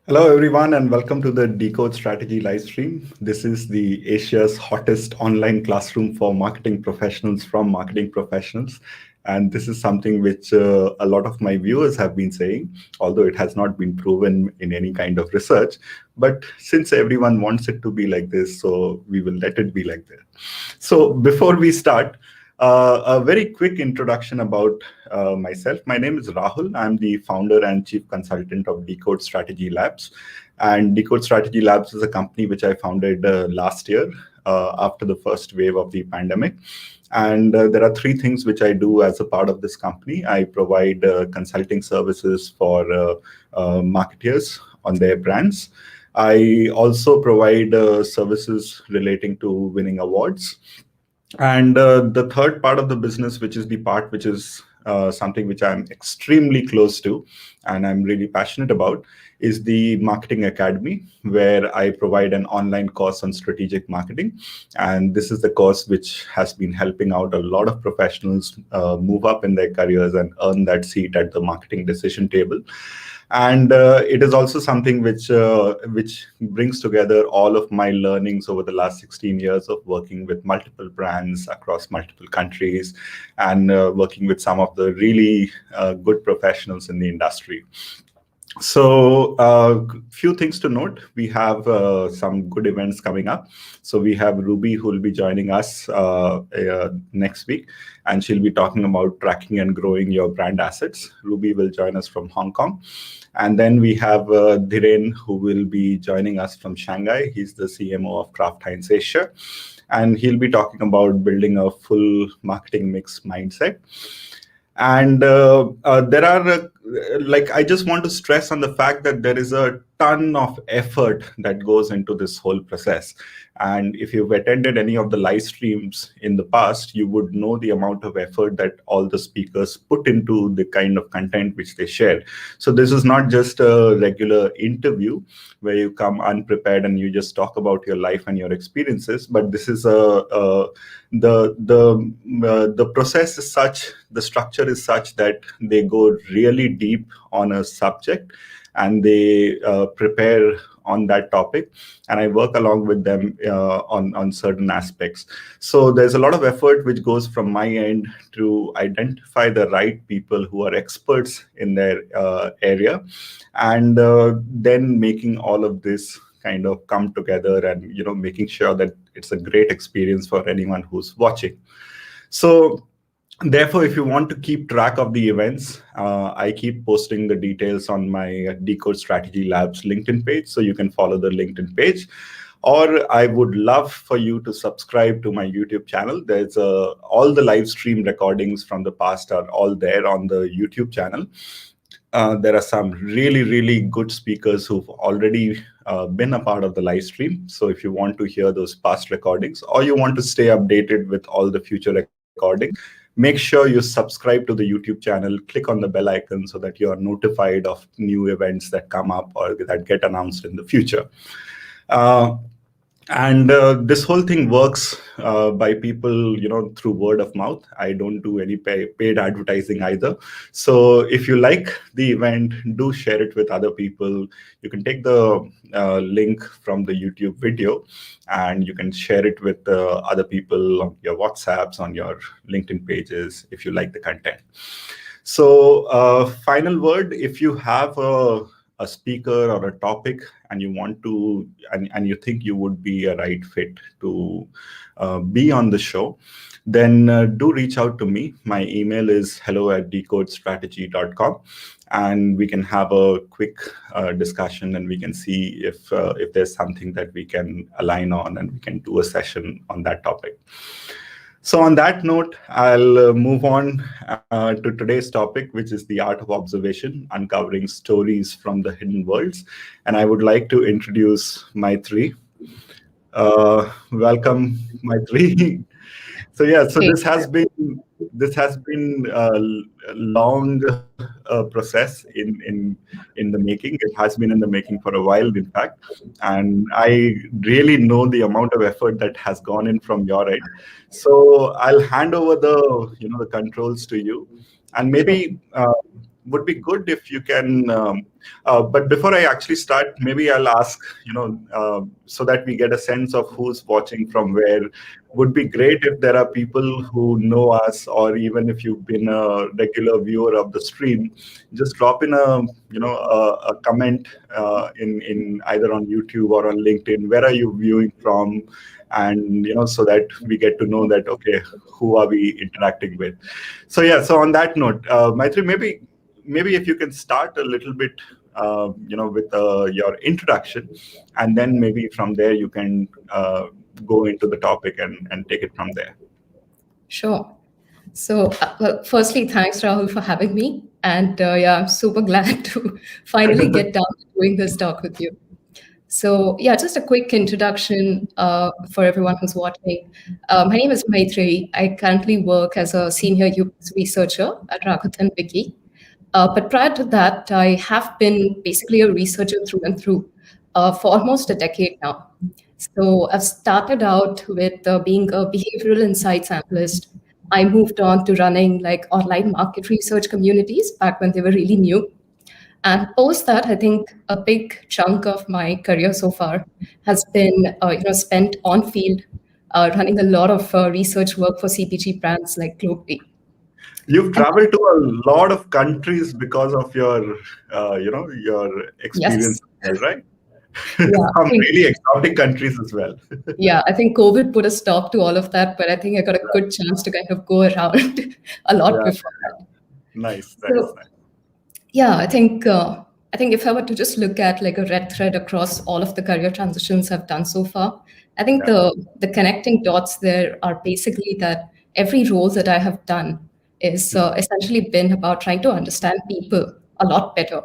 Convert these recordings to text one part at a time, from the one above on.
Hello, everyone, and welcome to the Decode Strategy live stream. This is the Asia's hottest online classroom for marketing professionals from marketing professionals. And this is something which a lot of my viewers have been saying, although it has not been proven in any kind of research. But since everyone wants it to be like this, so we will let it be like that. So before we start, a very quick introduction about myself. My name is Rahul. I'm the founder and chief consultant of Decode Strategy Labs. And Decode Strategy Labs is a company which I founded last year after the first wave of the pandemic. And there are three things which I do as a part of this company. I provide consulting services for marketers on their brands. I also provide services relating to winning awards. And the third part of the business, which is the part which is something which I'm extremely close to and I'm really passionate about, is the Marketing Academy, where I provide an online course on strategic marketing. And this is the course which has been helping out a lot of professionals move up in their careers and earn that seat at the marketing decision table. And it is also something which brings together all of my learnings over the last 16 years of working with multiple brands across multiple countries and working with some of the really good professionals in the industry. So few things to note. We have some good events coming up. So we have Ruby, who will be joining us next week, and she'll be talking about tracking and growing your brand assets. Ruby will join us from Hong Kong. And then we have Dhiren, who will be joining us from Shanghai. He's the CMO of Kraft Heinz Asia. And he'll be talking about building a full marketing mix mindset. And there are, I just want to stress on the fact that there is a ton of effort that goes into this whole process. And if you've attended any of the live streams in the past, you would know the amount of effort that all the speakers put into the kind of content which they share. So this is not just a regular interview where you come unprepared and you just talk about your life and your experiences, but this is the process is such, the structure is such that they go really deep on a subject and they prepare on that topic, and I work along with them on certain aspects. So there's a lot of effort which goes from my end to identify the right people who are experts in their area, and then making all of this kind of come together and making sure that it's a great experience for anyone who's watching. So therefore, if you want to keep track of the events, I keep posting the details on my Decode Strategy Labs LinkedIn page, so you can follow the LinkedIn page. Or I would love for you to subscribe to my YouTube channel. There's all the live stream recordings from the past are all there on the YouTube channel. There are some really, really good speakers who've already been a part of the live stream. So if you want to hear those past recordings or you want to stay updated with all the future recordings, make sure you subscribe to the YouTube channel, click on the bell icon so that you are notified of new events that come up or that get announced in the future. And this whole thing works by people, through word of mouth. I don't do any paid advertising either. So if you like the event, do share it with other people. You can take the link from the YouTube video and you can share it with other people on your WhatsApps, on your LinkedIn pages, if you like the content. So final word, if you have a speaker or a topic and you want to and you think you would be a right fit to be on the show, then do reach out to me. My email is hello@decodestrategy.com, and we can have a quick discussion and we can see if there's something that we can align on and we can do a session on that topic. So on that note, I'll move on to today's topic, which is the art of observation, uncovering stories from the hidden worlds. And I would like to introduce Maitreyee. Welcome, Maitreyee. So yeah, so this has been a long process in the making. It has been in the making for a while, in fact, and I really know the amount of effort that has gone in from your end. So I'll hand over the controls to you, and maybe would be good if you can. But before I actually start, maybe I'll ask, so that we get a sense of who's watching from where. Would be great if there are people who know us, or even if you've been a regular viewer of the stream, just drop in a comment in either on YouTube or on LinkedIn. Where are you viewing from? And so that we get to know that, okay, who are we interacting with. So yeah, so on that note, Maitri, maybe if you can start a little bit with your introduction, and then maybe from there you can go into the topic and take it from there. Sure. So, well, firstly, thanks, Rahul, for having me. And yeah, I'm super glad to finally get down to doing this talk with you. So, yeah, just a quick introduction for everyone who's watching. My name is Maitreyee. I currently work as a senior UX researcher at Rakuten Viki. But prior to that, I have been basically a researcher through and through for almost a decade now. So I've started out with being a behavioral insights analyst. I moved on to running like online market research communities back when they were really new. And post that, I think a big chunk of my career so far has been spent on field, running a lot of research work for CPG brands like globally. You've traveled to a lot of countries because of your, your experience, Yes. right? Yeah, I Some think really exotic countries as well. yeah, I think COVID put a stop to all of that, but I think I got a good chance to kind of go around a lot Yeah, before that. nice, nice, So nice. yeah, I think if I were to just look at like a red thread across all of the career transitions I've done so far, I think Yeah. the connecting dots there are basically that every role that I have done is essentially been about trying to understand people a lot better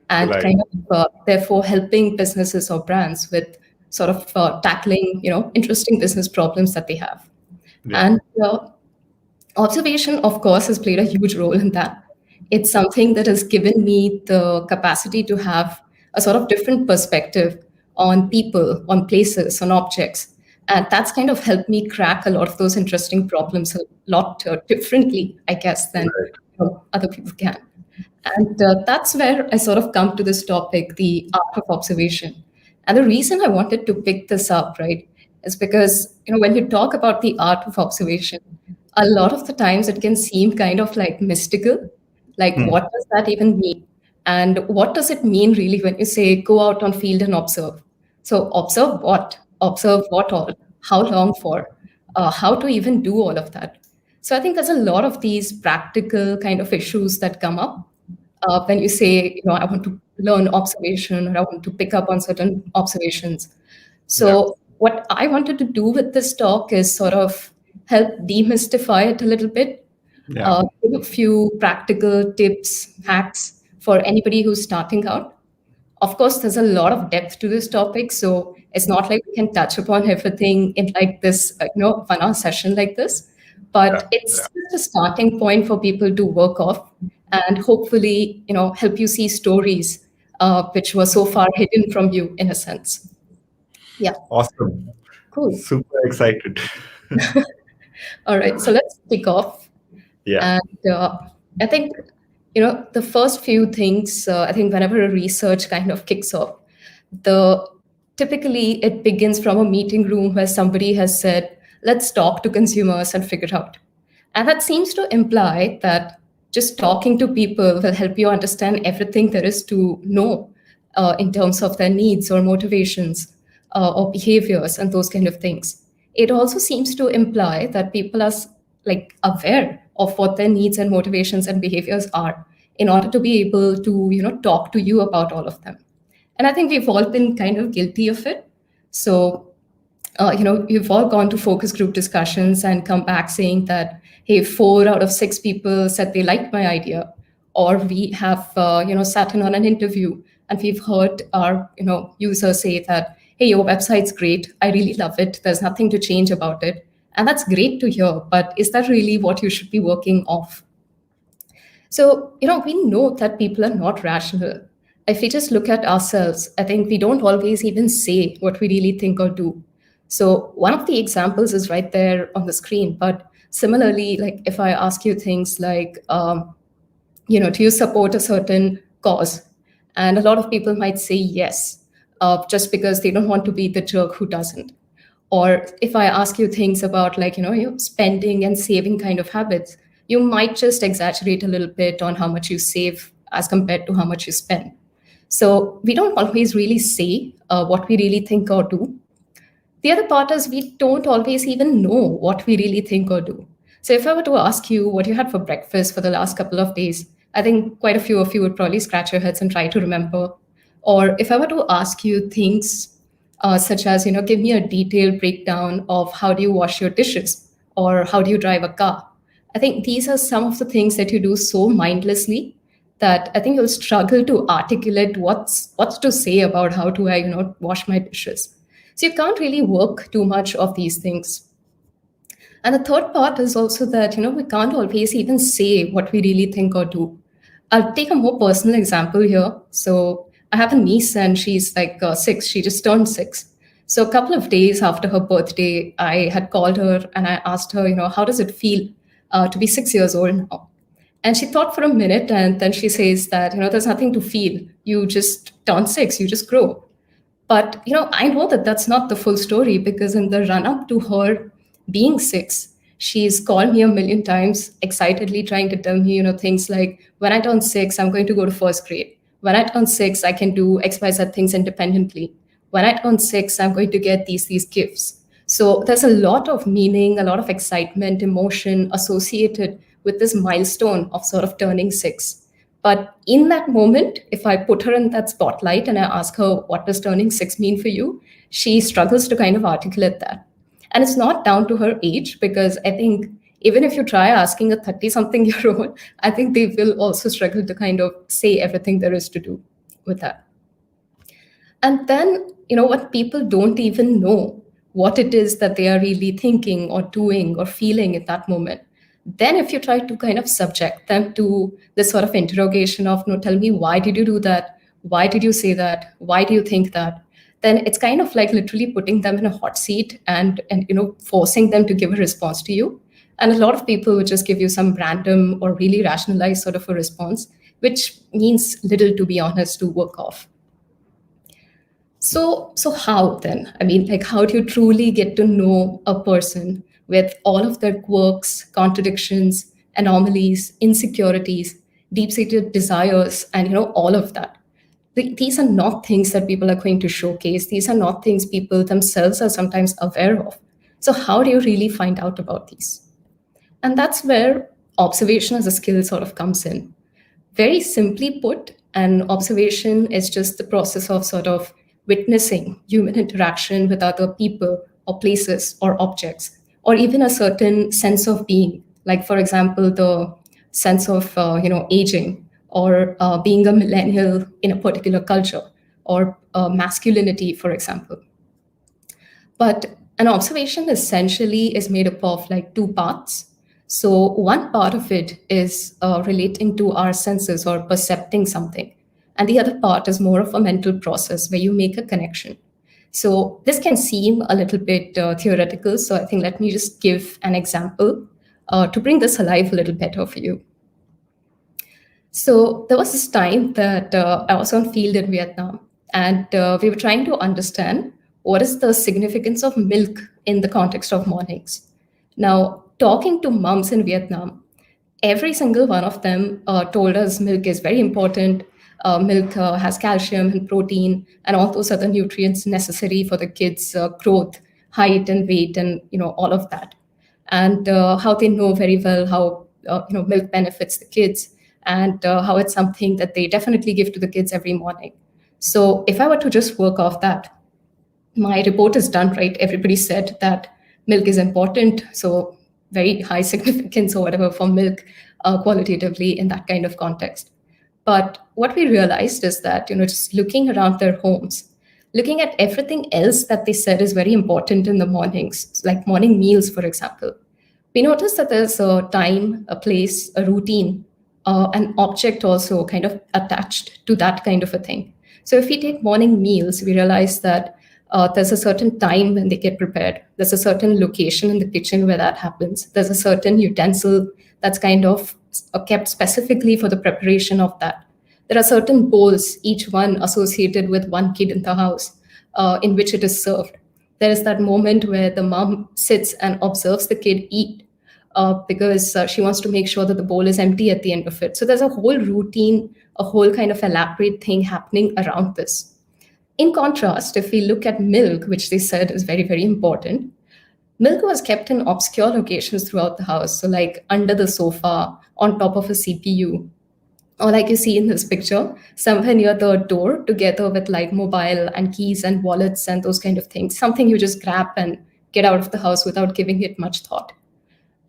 and Right. kind of therefore helping businesses or brands with sort of tackling interesting business problems that they have. Yeah. And observation, of course, has played a huge role in that. It's something that has given me the capacity to have a sort of different perspective on people, on places, on objects. And that's kind of helped me crack a lot of those interesting problems a lot differently, I guess, than Right. other people can. And that's where I sort of come to this topic, the art of observation. And the reason I wanted to pick this up, right, is because, when you talk about the art of observation, a lot of the times it can seem kind of like mystical. Like, Hmm. what does that even mean? And what does it mean really when you say go out on field and observe? So, observe what? Observe what all? How long for? How to even do all of that? So, I think there's a lot of these practical kind of issues that come up when you say, I want to learn observation or I want to pick up on certain observations. Yeah. So, what I wanted to do with this talk is sort of help demystify it a little bit, Yeah. give a few practical tips, hacks for anybody who's starting out. Of course, there's a lot of depth to this topic, so it's not like we can touch upon everything in like this, 1 hour session like this. Yeah. But Yeah. it's just a starting point for people to work off, and hopefully, help you see stories which were so far hidden from you, in a sense. Yeah, Awesome. cool. Super excited. All right, so let's kick off. Yeah. And I think, the first few things, I think whenever a research kind of kicks off, the typically it begins from a meeting room where somebody has said, let's talk to consumers and figure out. And that seems to imply that just talking to people will help you understand everything there is to know in terms of their needs or motivations or behaviors and those kind of things. It also seems to imply that people are like aware of what their needs and motivations and behaviors are in order to be able to talk to you about all of them. And I think we've all been kind of guilty of it. So you've all gone to focus group discussions and come back saying that, hey, 4 out of 6 people said they liked my idea. Or we have, sat in on an interview and we've heard our, users say that, hey, your website's great. I really love it. There's nothing to change about it. And that's great to hear. But is that really what you should be working off? So, we know that people are not rational. If we just look at ourselves, I think we don't always even say what we really think or do. So, one of the examples is right there on the screen. But similarly, like if I ask you things like, do you support a certain cause? And a lot of people might say yes, just because they don't want to be the jerk who doesn't. Or if I ask you things about like, your spending and saving kind of habits, you might just exaggerate a little bit on how much you save as compared to how much you spend. So we don't always really say what we really think or do. The other part is we don't always even know what we really think or do. So if I were to ask you what you had for breakfast for the last couple of days, I think quite a few of you would probably scratch your heads and try to remember. Or if I were to ask you things such as, give me a detailed breakdown of how do you wash your dishes or how do you drive a car, I think these are some of the things that you do so mindlessly that I think you'll struggle to articulate what's to say about how do I, wash my dishes. So you can't really work too much of these things. And the third part is also that, we can't always even say what we really think or do. I'll take a more personal example here. So I have a niece and she's like 6. She just turned 6. So a couple of days after her birthday, I had called her and I asked her, how does it feel to be 6 years old now? And she thought for a minute and then she says that, there's nothing to feel. You just turn 6, you just grow. But I know that that's not the full story, because in the run up to her being 6, she's called me a million times, excitedly trying to tell me, things like, when I turn 6, I'm going to go to first grade. When I turn 6, I can do XYZ things independently. When I turn 6, I'm going to get these gifts. So there's a lot of meaning, a lot of excitement, emotion associated with this milestone of sort of turning 6. But in that moment, if I put her in that spotlight and I ask her, what does turning 6 mean for you? She struggles to kind of articulate that. And it's not down to her age, because I think even if you try asking a 30 something year old, I think they will also struggle to kind of say everything there is to do with that. And then, what people don't even know what it is that they are really thinking or doing or feeling at that moment. Then if you try to kind of subject them to this sort of interrogation of, no, tell me, why did you do that? Why did you say that? Why do you think that? Then it's kind of like literally putting them in a hot seat and forcing them to give a response to you. And a lot of people would just give you some random or really rationalized sort of a response, which means little, to be honest, to work off. So how then? I mean, like, how do you truly get to know a person with all of their quirks, contradictions, anomalies, insecurities, deep-seated desires, and all of that? These are not things that people are going to showcase. These are not things people themselves are sometimes aware of. So how do you really find out about these? And that's where observation as a skill sort of comes in. Very simply put, an observation is just the process of sort of witnessing human interaction with other people or places or objects, or even a certain sense of being. Like, for example, the sense of aging, or being a millennial in a particular culture, or masculinity, for example. But an observation essentially is made up of like two parts. So one part of it is relating to our senses or percepting something. And the other part is more of a mental process where you make a connection. So this can seem a little bit theoretical. So I think let me just give an example to bring this alive a little better for you. So there was this time that I was on field in Vietnam, and we were trying to understand what is the significance of milk in the context of mornings. Now, talking to moms in Vietnam, every single one of them told us milk is very important. Milk has calcium and protein and all those other nutrients necessary for the kids' growth, height, and weight, and all of that. And how they know very well how milk benefits the kids, and how it's something that they definitely give to the kids every morning. So if I were to just work off that, my report is done, right? Everybody said that milk is important, so very high significance or whatever for milk qualitatively in that kind of context. But what we realized is that, just looking around their homes, looking at everything else that they said is very important in the mornings, like morning meals, for example, we noticed that there's a time, a place, a routine, an object also kind of attached to that kind of a thing. So if we take morning meals, we realize that There's a certain time when they get prepared. There's a certain location in the kitchen where that happens. There's a certain utensil that's kind of kept specifically for the preparation of that. There are certain bowls, each one associated with one kid in the house, in which it is served. There is that moment where the mom sits and observes the kid eat, because she wants to make sure that the bowl is empty at the end of it. So there's a whole routine, a whole kind of elaborate thing happening around this. In contrast, if we look at milk, which they said is very, very important, milk was kept in obscure locations throughout the house. So, like under the sofa, on top of a CPU, or like you see in this picture, somewhere near the door, together with like mobile and keys and wallets and those kind of things, something you just grab and get out of the house without giving it much thought.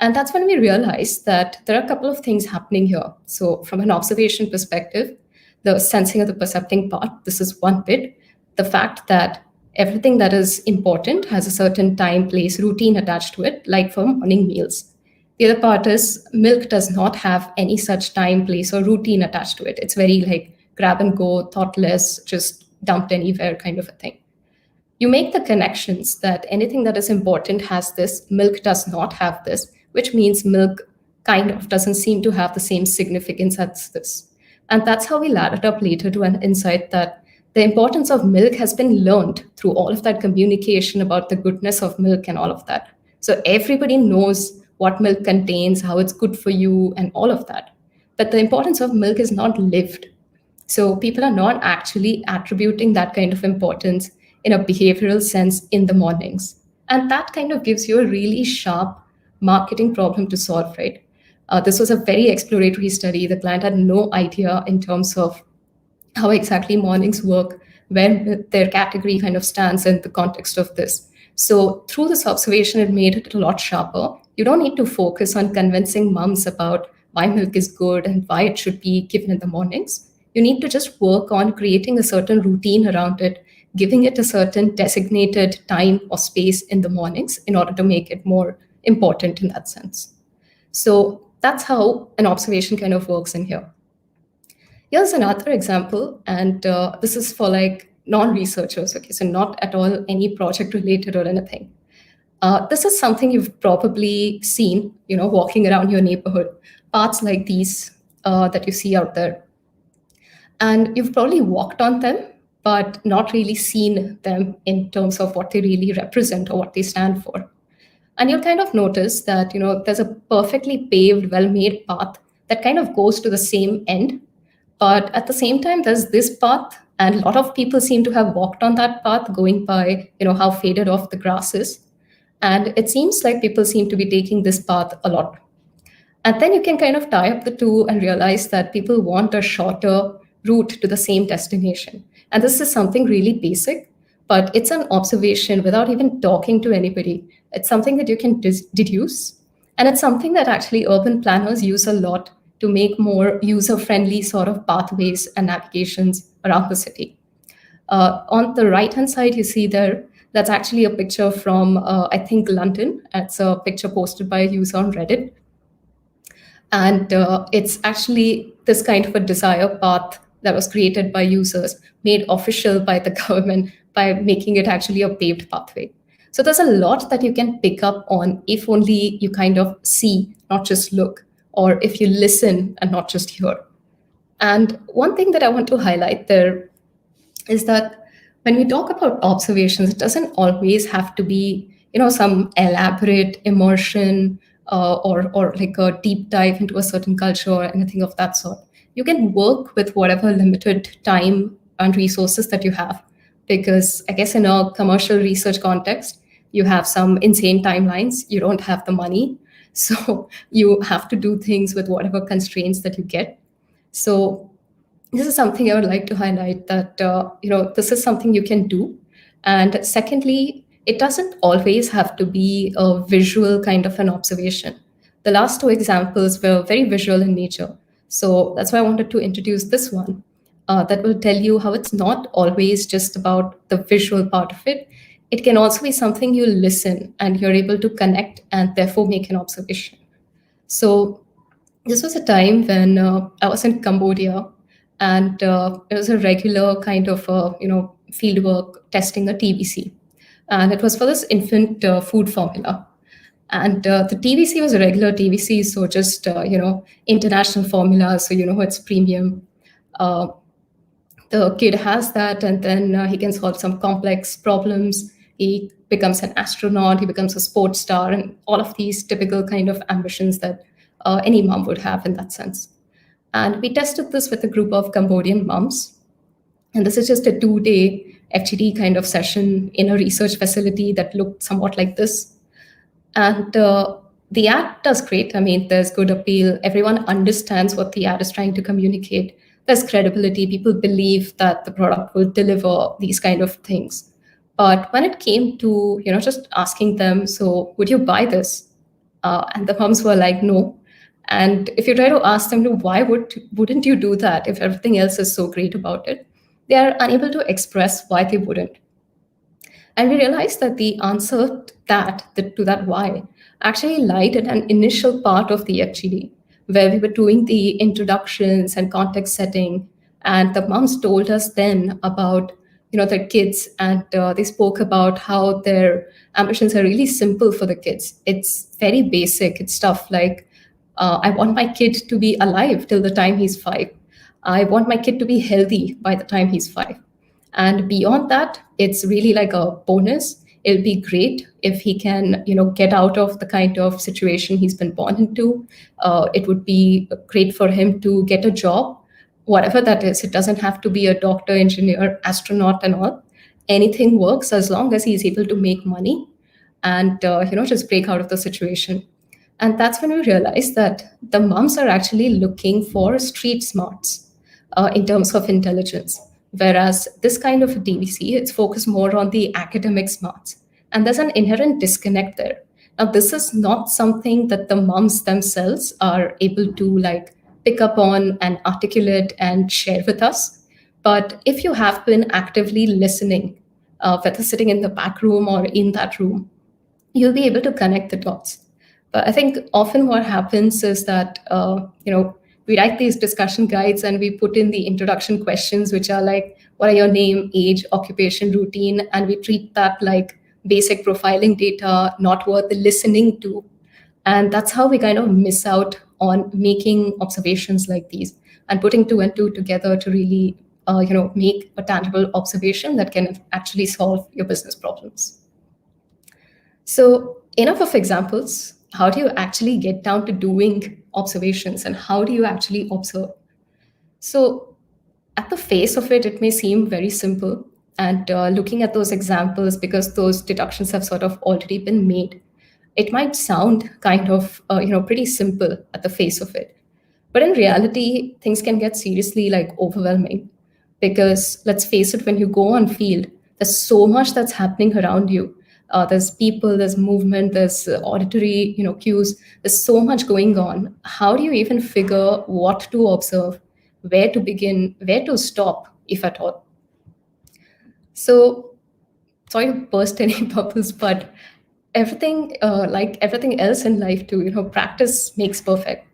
And that's when we realized that there are a couple of things happening here. So, from an observation perspective, the sensing of the percepting part, this is one bit. The fact that everything that is important has a certain time, place, routine attached to it, like for morning meals. The other part is milk does not have any such time, place, or routine attached to it. It's very like grab and go, thoughtless, just dumped anywhere kind of a thing. You make the connections that anything that is important has this, milk does not have this, which means milk kind of doesn't seem to have the same significance as this. And that's how we laddered up later to an insight that the importance of milk has been learned through all of that communication about the goodness of milk and all of that. So everybody knows what milk contains, how it's good for you, and all of that. But the importance of milk is not lived. So people are not actually attributing that kind of importance in a behavioral sense in the mornings. And that kind of gives you a really sharp marketing problem to solve, right? This was a very exploratory study. The client had no idea in terms of how exactly mornings work, where their category kind of stands in the context of this. So through this observation, it made it a lot sharper. You don't need to focus on convincing moms about why milk is good and why it should be given in the mornings. You need to just work on creating a certain routine around it, giving it a certain designated time or space in the mornings in order to make it more important in that sense. So that's how an observation kind of works in here. Here's another example, and this is for like non-researchers, okay, so not at all any project related or anything. This is something you've probably seen, walking around your neighborhood, paths like these that you see out there. And you've probably walked on them, but not really seen them in terms of what they really represent or what they stand for. And you'll kind of notice that, there's a perfectly paved, well-made path that kind of goes to the same end. But at the same time, there's this path, and a lot of people seem to have walked on that path, going by, how faded off the grass is. And it seems like people seem to be taking this path a lot. And then you can kind of tie up the two and realize that people want a shorter route to the same destination. And this is something really basic, but it's an observation without even talking to anybody. It's something that you can deduce. And it's something that actually urban planners use a lot to make more user-friendly sort of pathways and navigations around the city. On the right-hand side, you see there, that's actually a picture from, I think, London. It's a picture posted by a user on Reddit. And it's actually this kind of a desire path that was created by users, made official by the government by making it actually a paved pathway. So there's a lot that you can pick up on if only you kind of see, not just look, or if you listen and not just hear. And one thing that I want to highlight there is that when we talk about observations, it doesn't always have to be, some elaborate immersion or like a deep dive into a certain culture or anything of that sort. You can work with whatever limited time and resources that you have. Because I guess in a commercial research context, you have some insane timelines, you don't have the money. So you have to do things with whatever constraints that you get. So this is something I would like to highlight that, this is something you can do. And secondly, it doesn't always have to be a visual kind of an observation. The last two examples were very visual in nature. So that's why I wanted to introduce this one that will tell you how it's not always just about the visual part of it. It can also be something you listen and you're able to connect and therefore make an observation. So this was a time when I was in Cambodia, and it was a regular kind of, field work testing a TVC. and it was for this infant food formula. And the TVC was a regular TVC, so just international formula, so it's premium. Uh, the kid has that, and then he can solve some complex problems. He becomes an astronaut, he becomes a sports star, and all of these typical kind of ambitions that any mom would have in that sense. And we tested this with a group of Cambodian moms. And this is just a 2-day FGD kind of session in a research facility that looked somewhat like this. And the ad does great. I mean, there's good appeal. Everyone understands what the ad is trying to communicate. There's credibility. People believe that the product will deliver these kind of things. But when it came to, just asking them, so would you buy this? And the moms were like, no. And if you try to ask them, why wouldn't you do that if everything else is so great about it? They are unable to express why they wouldn't. And we realized that the answer to that why actually lied at an initial part of the FGD, where we were doing the introductions and context setting. And the moms told us then about their kids, and they spoke about how their ambitions are really simple for the kids. It's very basic. It's stuff like, I want my kid to be alive till the time he's 5. I want my kid to be healthy by the time he's 5. And beyond that, it's really like a bonus. It'll be great if he can, get out of the kind of situation he's been born into. It would be great for him to get a job, whatever that is. It doesn't have to be a doctor, engineer, astronaut, and all. Anything works as long as he's able to make money and, just break out of the situation. And that's when we realized that the moms are actually looking for street smarts in terms of intelligence. Whereas this kind of a DVC, it's focused more on the academic smarts. And there's an inherent disconnect there. Now, this is not something that the moms themselves are able to pick up on and articulate and share with us. But if you have been actively listening, whether sitting in the back room or in that room, you'll be able to connect the dots. But I think often what happens is that, we write these discussion guides and we put in the introduction questions, which are like, what are your name, age, occupation, routine? And we treat that like basic profiling data, not worth listening to. And that's how we kind of miss out on making observations like these and putting 2 and 2 together to really, make a tangible observation that can actually solve your business problems. So enough of examples. How do you actually get down to doing observations, and how do you actually observe? So at the face of it, it may seem very simple. And looking at those examples, because those deductions have sort of already been made, it might sound kind of, pretty simple at the face of it. But in reality, things can get seriously overwhelming, because let's face it, when you go on field, there's so much that's happening around you. There's people, there's movement, there's auditory, cues. There's so much going on. How do you even figure what to observe, where to begin, where to stop, if at all? So, sorry to burst any bubbles, but everything, like everything else in life too, practice makes perfect.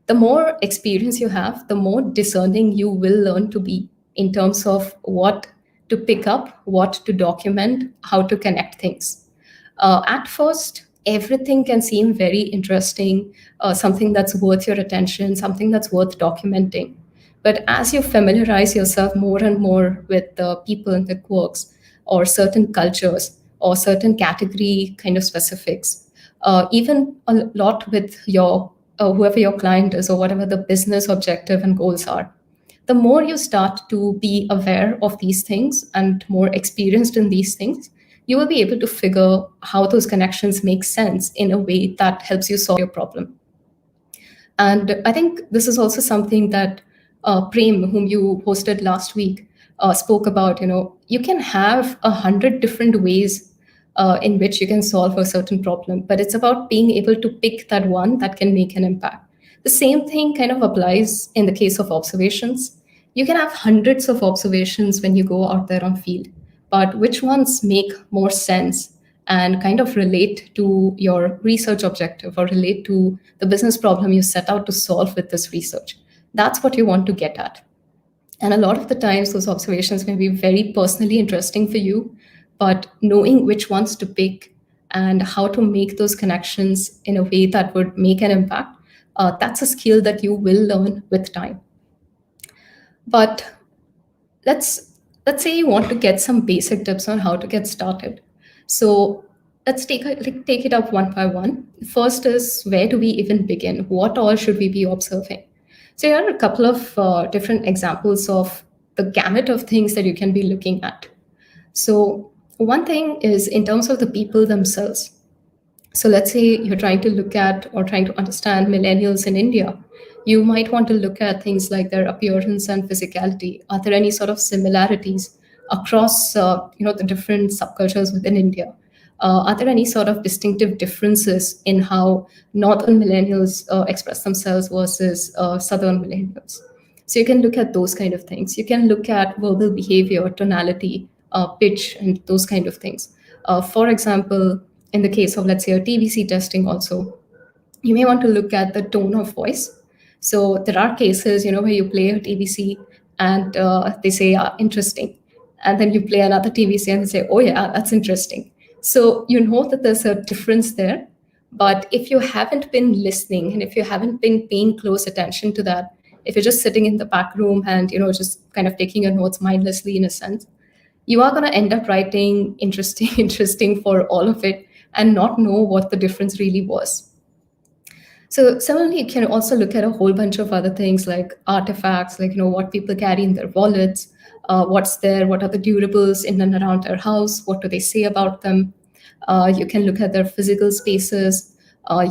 The more experience you have, the more discerning you will learn to be in terms of what to pick up, what to document, how to connect things. At first, everything can seem very interesting, something that's worth your attention, something that's worth documenting. But as you familiarize yourself more and more with the people and the quirks, or certain cultures, or certain category kind of specifics, even a lot with your whoever your client is, or whatever the business objective and goals are, the more you start to be aware of these things and more experienced in these things, you will be able to figure how those connections make sense in a way that helps you solve your problem. And I think this is also something that Prem, whom you hosted last week, spoke about. You can have 100 different ways in which you can solve a certain problem, but it's about being able to pick that one that can make an impact. The same thing kind of applies in the case of observations. You can have hundreds of observations when you go out there on field, but which ones make more sense and kind of relate to your research objective or relate to the business problem you set out to solve with this research? That's what you want to get at. And a lot of the times, those observations may be very personally interesting for you, but knowing which ones to pick and how to make those connections in a way that would make an impact, that's a skill that you will learn with time. But let's say you want to get some basic tips on how to get started. So let's take it up one by one. First is, where do we even begin? What all should we be observing? So here are a couple of different examples of the gamut of things that you can be looking at. So one thing is in terms of the people themselves. So let's say you're trying to look at or trying to understand millennials in India. You might want to look at things like their appearance and physicality. Are there any sort of similarities across, the different subcultures within India? Are there any sort of distinctive differences in how northern millennials express themselves versus southern millennials? So you can look at those kind of things. You can look at verbal behavior, tonality, pitch, and those kind of things. For example, in the case of, let's say, a TVC testing also, you may want to look at the tone of voice. So there are cases, where you play a TVC and they say, interesting. And then you play another TVC and they say, oh yeah, that's interesting. So you know that there's a difference there. But if you haven't been listening and if you haven't been paying close attention to that, if you're just sitting in the back room and, just kind of taking your notes mindlessly in a sense, you are going to end up writing interesting, interesting for all of it and not know what the difference really was. So similarly, you can also look at a whole bunch of other things like artifacts, like what people carry in their wallets, what's there, what are the durables in and around their house, what do they say about them. You can look at their physical spaces.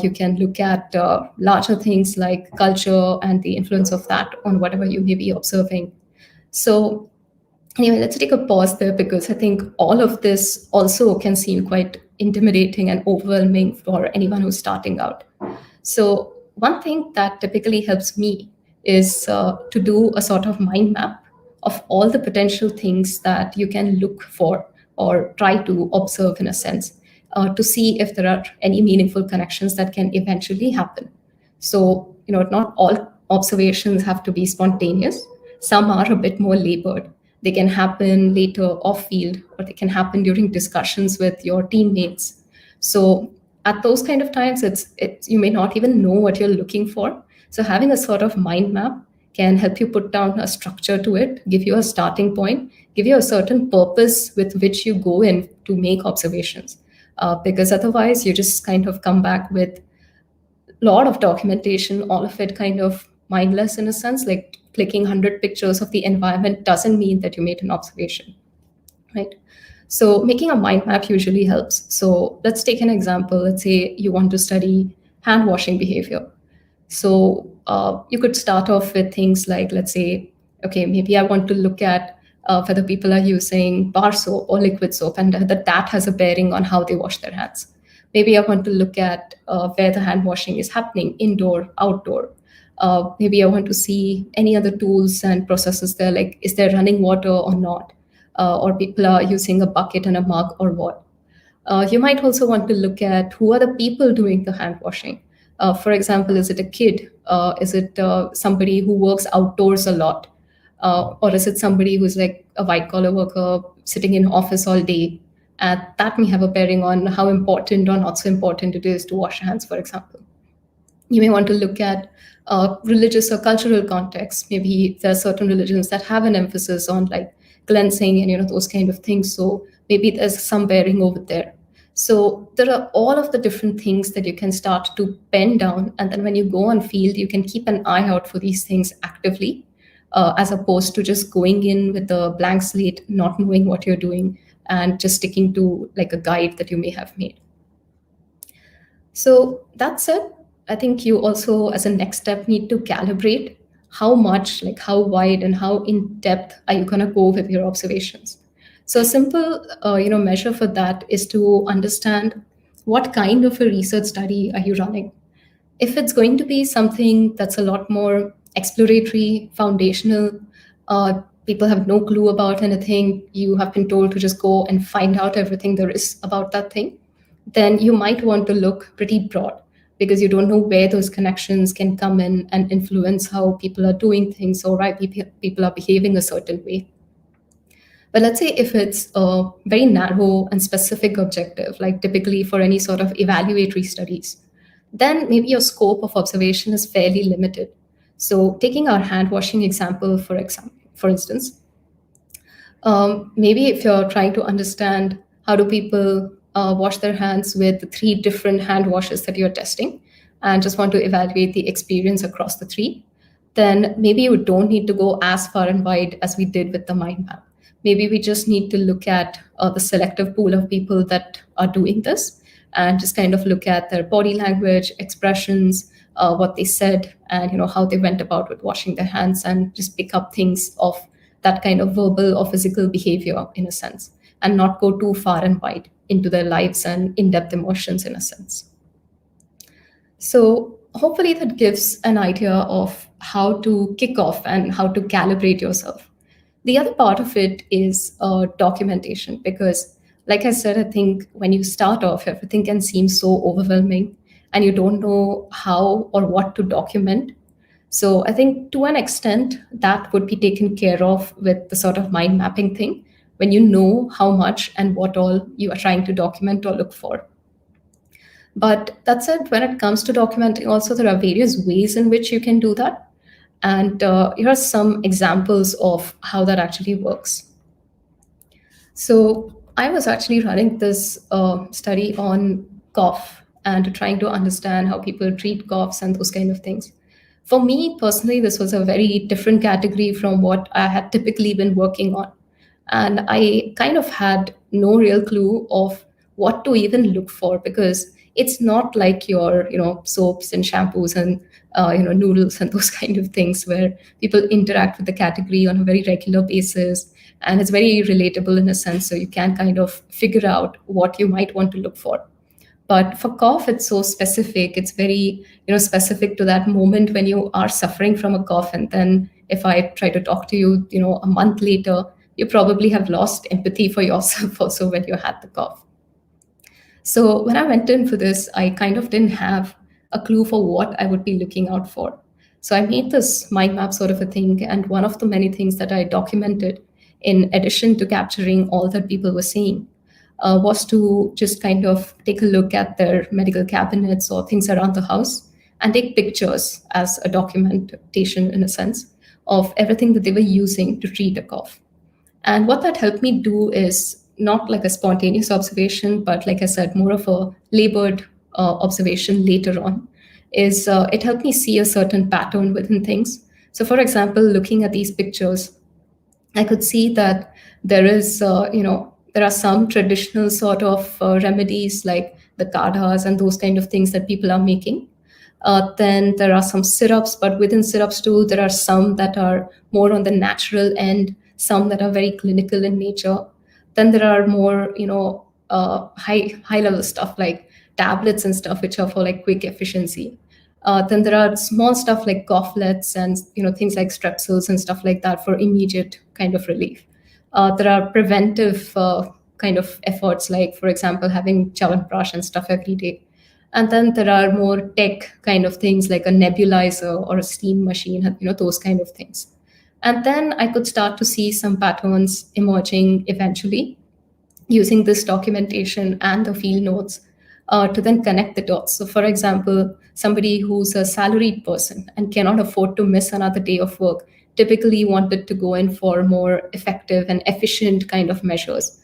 You can look at larger things like culture and the influence of that on whatever you may be observing. So anyway, let's take a pause there because I think all of this also can seem quite intimidating and overwhelming for anyone who's starting out. So one thing that typically helps me is to do a sort of mind map of all the potential things that you can look for or try to observe in a sense to see if there are any meaningful connections that can eventually happen. So, not all observations have to be spontaneous. Some are a bit more labored. They can happen later off field, or they can happen during discussions with your teammates. So at those kind of times, it's you may not even know what you're looking for. So having a sort of mind map can help you put down a structure to it, give you a starting point, give you a certain purpose with which you go in to make observations. Because otherwise, you just kind of come back with a lot of documentation, all of it kind of mindless in a sense, like clicking 100 pictures of the environment doesn't mean that you made an observation, right? So making a mind map usually helps. So let's take an example. Let's say you want to study hand washing behavior. So you could start off with things like, let's say, okay, maybe I want to look at whether people are using bar soap or liquid soap, and that has a bearing on how they wash their hands. Maybe I want to look at where the hand washing is happening, indoor, outdoor. Maybe I want to see any other tools and processes there, like is there running water or not? Or people are using a bucket and a mug or what. You might also want to look at who are the people doing the hand washing. For example, is it a kid? Is it somebody who works outdoors a lot? Or is it somebody who's like a white collar worker sitting in office all day? And that may have a bearing on how important or not so important it is to wash your hands, for example. You may want to look at religious or cultural context. Maybe there are certain religions that have an emphasis on like cleansing and those kind of things. So maybe there's some bearing over there. So there are all of the different things that you can start to pen down, and then when you go on field, you can keep an eye out for these things actively, as opposed to just going in with a blank slate, not knowing what you're doing, and just sticking to like a guide that you may have made. So that said, I think you also, as a next step, need to calibrate how much, like how wide and how in depth are you going to go with your observations. So a simple, measure for that is to understand what kind of a research study are you running. If it's going to be something that's a lot more exploratory, foundational, people have no clue about anything, you have been told to just go and find out everything there is about that thing, then you might want to look pretty broad because you don't know where those connections can come in and influence how people are doing things or why people are behaving a certain way. But let's say if it's a very narrow and specific objective, like typically for any sort of evaluatory studies, then maybe your scope of observation is fairly limited. So taking our hand washing example, for instance, maybe if you're trying to understand how do people wash their hands with the three different hand washes that you're testing and just want to evaluate the experience across the three, then maybe you don't need to go as far and wide as we did with the mind map. Maybe we just need to look at the selective pool of people that are doing this and just kind of look at their body language, expressions, what they said, and how they went about with washing their hands, and just pick up things of that kind of verbal or physical behavior in a sense, and not go too far and wide into their lives and in-depth emotions in a sense. So hopefully that gives an idea of how to kick off and how to calibrate yourself. The other part of it is documentation, because like I said, I think when you start off, everything can seem so overwhelming and you don't know how or what to document. So I think to an extent that would be taken care of with the sort of mind mapping thing, when you know how much and what all you are trying to document or look for. But that said, when it comes to documenting, also there are various ways in which you can do that. And here are some examples of how that actually works. So I was actually running this study on cough and trying to understand how people treat coughs and those kind of things. For me personally, this was a very different category from what I had typically been working on. And I kind of had no real clue of what to even look for, because it's not like your soaps and shampoos and noodles and those kind of things where people interact with the category on a very regular basis, and it's very relatable in a sense, so you can kind of figure out what you might want to look for. But for cough, it's so specific. It's very specific to that moment when you are suffering from a cough, and then if I try to talk to you a month later, you probably have lost empathy for yourself also when you had the cough. So when I went in for this, I kind of didn't have a clue for what I would be looking out for. So I made this mind map sort of a thing, and one of the many things that I documented, in addition to capturing all that people were saying, was to just kind of take a look at their medical cabinets or things around the house and take pictures as a documentation, in a sense, of everything that they were using to treat a cough. And what that helped me do is not like a spontaneous observation, but like I said, more of a labored observation later on, is it helped me see a certain pattern within things. So for example, looking at these pictures, I could see that there is, there are some traditional sort of remedies like the kadhas and those kind of things that people are making. Then there are some syrups, but within syrups too, there are some that are more on the natural end, some that are very clinical in nature. Then there are more, high level stuff like tablets and stuff, which are for like quick efficiency. Then there are small stuff like coughlets and things like strepsils and stuff like that for immediate kind of relief. There are preventive kind of efforts, like for example having Chyawanprash and stuff every day. And then there are more tech kind of things like a nebulizer or a steam machine, those kind of things. And then I could start to see some patterns emerging eventually using this documentation and the field notes to then connect the dots. So, for example, somebody who's a salaried person and cannot afford to miss another day of work typically wanted to go in for more effective and efficient kind of measures.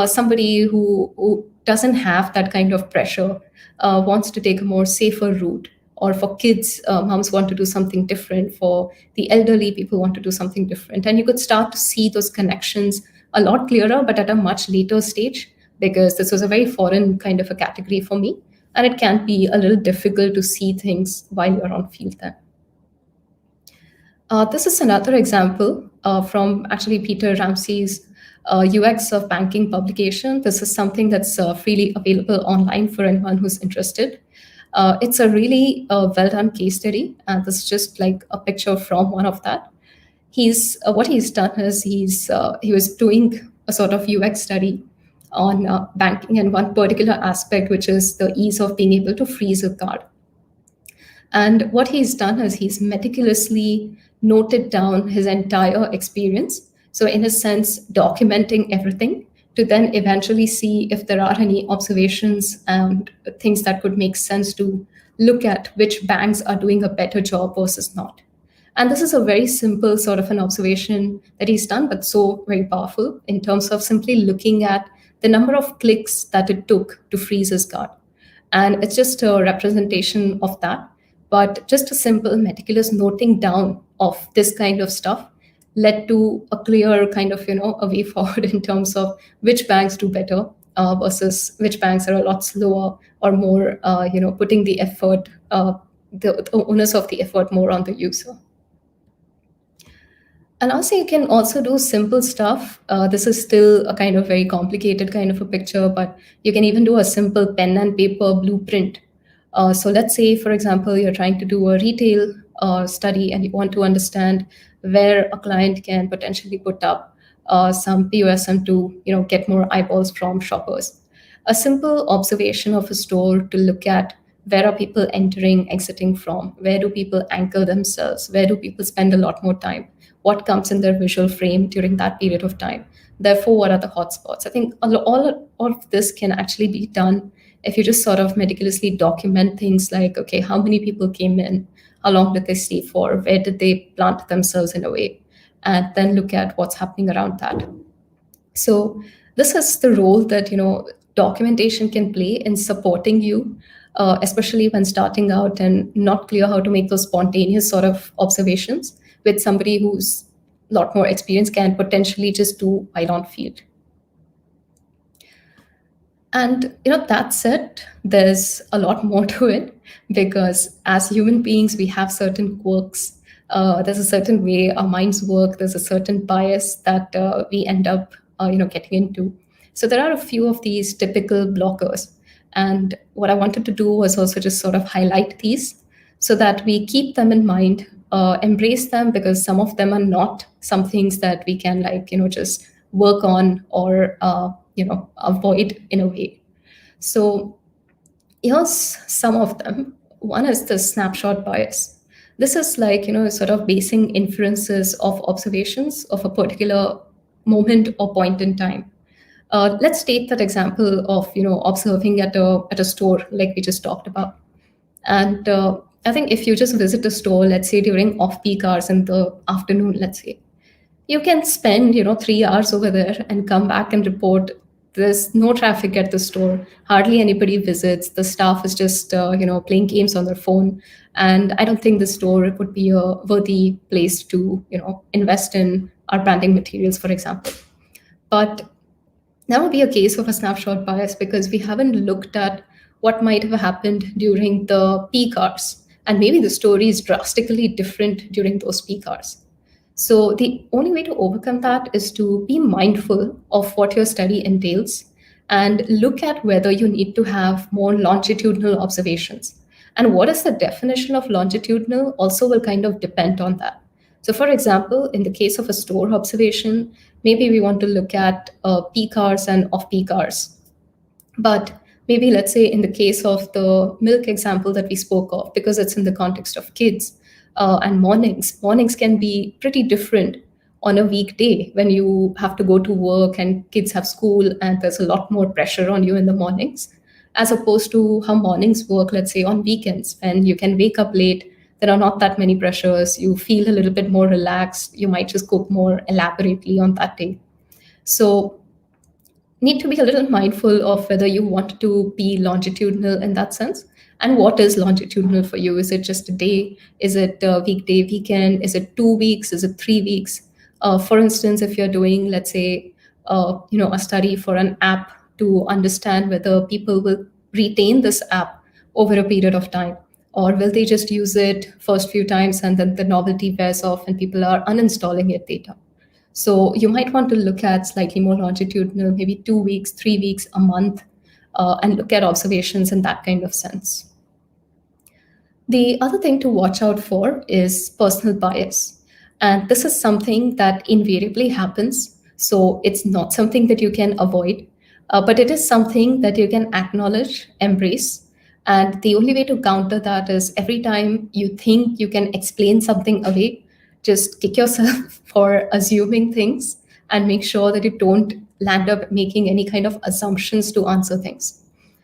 Somebody who doesn't have that kind of pressure wants to take a more safer route. Or for kids, moms want to do something different. For the elderly, people want to do something different. And you could start to see those connections a lot clearer, but at a much later stage, because this was a very foreign kind of a category for me. And it can be a little difficult to see things while you're on field then. This is another example from actually Peter Ramsey's UX of banking publication. This is something that's freely available online for anyone who's interested. It's a really well-done case study, and this is just like a picture from one of that. He's what he's done is he was doing a sort of UX study on banking and one particular aspect, which is the ease of being able to freeze a card. And what he's done is he's meticulously noted down his entire experience So in a sense, documenting everything to then eventually see if there are any observations and things that could make sense to look at which banks are doing a better job versus not. And this is a very simple sort of an observation that he's done, but so very powerful in terms of simply looking at the number of clicks that it took to freeze his card. And it's just a representation of that. But just a simple meticulous noting down of this kind of stuff led to a clear kind of, a way forward in terms of which banks do better versus which banks are a lot slower or more, putting the effort, the onus of the effort more on the user. And also, you can also do simple stuff. This is still a kind of very complicated kind of a picture, but you can even do a simple pen and paper blueprint. So let's say, for example, you're trying to do a retail study and you want to understand where a client can potentially put up some POSM to get more eyeballs from shoppers. A simple observation of a store to look at where are people entering, exiting from, where do people anchor themselves, where do people spend a lot more time, what comes in their visual frame during that period of time. Therefore, what are the hotspots? I think all of this can actually be done if you just sort of meticulously document things like, okay, how many people came in, how long did they stay for, where did they plant themselves in a way, and then look at what's happening around that. So this is the role that documentation can play in supporting you, especially when starting out and not clear how to make those spontaneous sort of observations, with somebody who's a lot more experienced can potentially just do while on field. And that said, there's a lot more to it, because as human beings, we have certain quirks. There's a certain way our minds work. There's a certain bias that we end up, getting into. So there are a few of these typical blockers. And what I wanted to do was also just sort of highlight these so that we keep them in mind, embrace them, because some of them are not some things that we can just work on or avoid in a way. So here's some of them. One is the snapshot bias. This is sort of basing inferences of observations of a particular moment or point in time. Let's take that example of observing at a store like we just talked about. And I think if you just visit a store, let's say during off-peak hours in the afternoon, let's say, you can spend 3 hours over there and come back and report there's no traffic at the store, hardly anybody visits, the staff is just playing games on their phone, and I don't think the store would be a worthy place to invest in our branding materials, for example. But that would be a case of a snapshot bias, because we haven't looked at what might have happened during the peak hours, and maybe the story is drastically different during those peak hours. So the only way to overcome that is to be mindful of what your study entails and look at whether you need to have more longitudinal observations. And what is the definition of longitudinal also will kind of depend on that. So for example, in the case of a store observation, maybe we want to look at peak hours and off-peak hours. But maybe let's say in the case of the milk example that we spoke of, because it's in the context of kids, and mornings can be pretty different on a weekday when you have to go to work and kids have school and there's a lot more pressure on you in the mornings, as opposed to how mornings work, let's say on weekends, when you can wake up late, there are not that many pressures, you feel a little bit more relaxed, you might just cook more elaborately on that day. So need to be a little mindful of whether you want to be longitudinal in that sense. And what is longitudinal for you? Is it just a day? Is it a weekday, weekend? Is it 2 weeks? Is it 3 weeks? For instance, if you're doing, let's say, a study for an app to understand whether people will retain this app over a period of time, or will they just use it first few times and then the novelty wears off and people are uninstalling it later. So you might want to look at slightly more longitudinal, maybe 2 weeks, 3 weeks, a month, and look at observations in that kind of sense. The other thing to watch out for is personal bias. And this is something that invariably happens. So it's not something that you can avoid, but it is something that you can acknowledge, embrace. And the only way to counter that is every time you think you can explain something away, just kick yourself for assuming things and make sure that you don't land up making any kind of assumptions to answer things.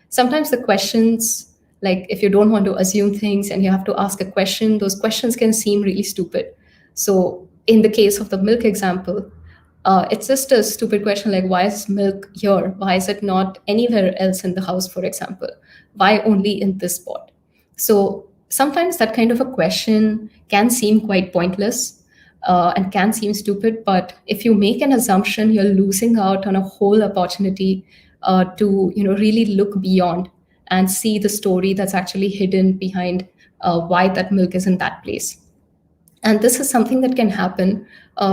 Sometimes the questions, like if you don't want to assume things and you have to ask a question, those questions can seem really stupid. So in the case of the milk example, it's just a stupid question like, why is milk here? Why is it not anywhere else in the house, for example? Why only in this spot? So sometimes that kind of a question can seem quite pointless, and can seem stupid, but if you make an assumption, you're losing out on a whole opportunity to really look beyond and see the story that's actually hidden behind why that milk is in that place. And this is something that can happen.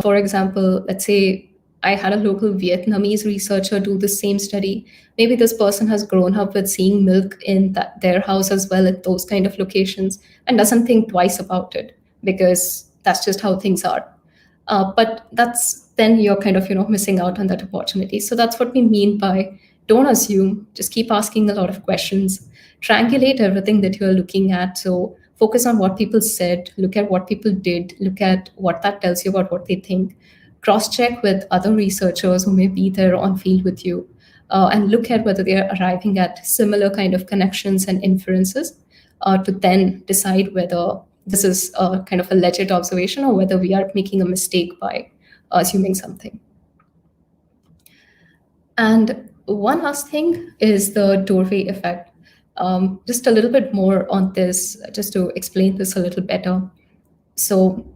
For example, let's say I had a local Vietnamese researcher do the same study. Maybe this person has grown up with seeing milk in their house as well at those kind of locations and doesn't think twice about it because that's just how things are. But that's then you're kind of missing out on that opportunity. So that's what we mean by don't assume, just keep asking a lot of questions, triangulate everything that you're looking at. So focus on what people said, look at what people did, look at what that tells you about what they think, cross check with other researchers who may be there on field with you, and look at whether they're arriving at similar kind of connections and inferences, to then decide whether this is a kind of a legit observation or whether we are making a mistake by assuming something. And one last thing is the doorway effect. Just a little bit more on this, just to explain this a little better. So